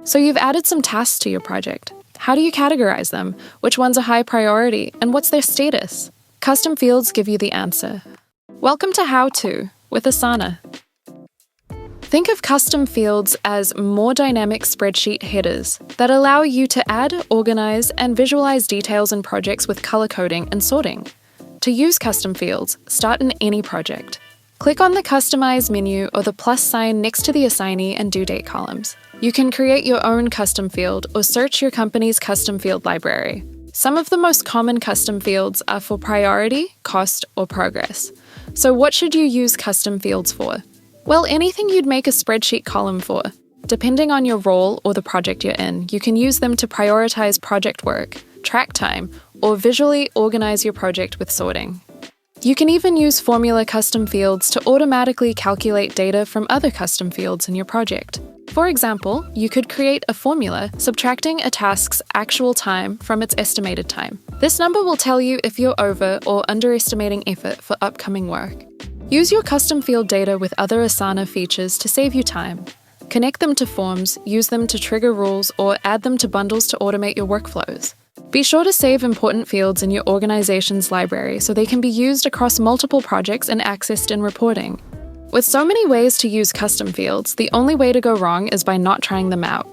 So you've added some tasks to your project. How do you categorize them? Which one's a high priority? And what's their status? Custom fields give you the answer. Welcome to How To with Asana. Think of custom fields as more dynamic spreadsheet headers that allow you to add, organize, and visualize details in projects with color coding and sorting. To use custom fields, start in any project. Click on the Customize menu or the plus sign next to the assignee and due date columns. You can create your own custom field or search your company's custom field library. Some of the most common custom fields are for priority, cost, or progress. So what should you use custom fields for? Well, anything you'd make a spreadsheet column for. Depending on your role or the project you're in, you can use them to prioritize project work, track time, or visually organize your project with sorting. You can even use formula custom fields to automatically calculate data from other custom fields in your project. For example, you could create a formula subtracting a task's actual time from its estimated time. This number will tell you if you're over or underestimating effort for upcoming work. Use your custom field data with other Asana features to save you time. Connect them to forms, use them to trigger rules, or add them to bundles to automate your workflows. Be sure to save important fields in your organization's library so they can be used across multiple projects and accessed in reporting. With so many ways to use custom fields, the only way to go wrong is by not trying them out.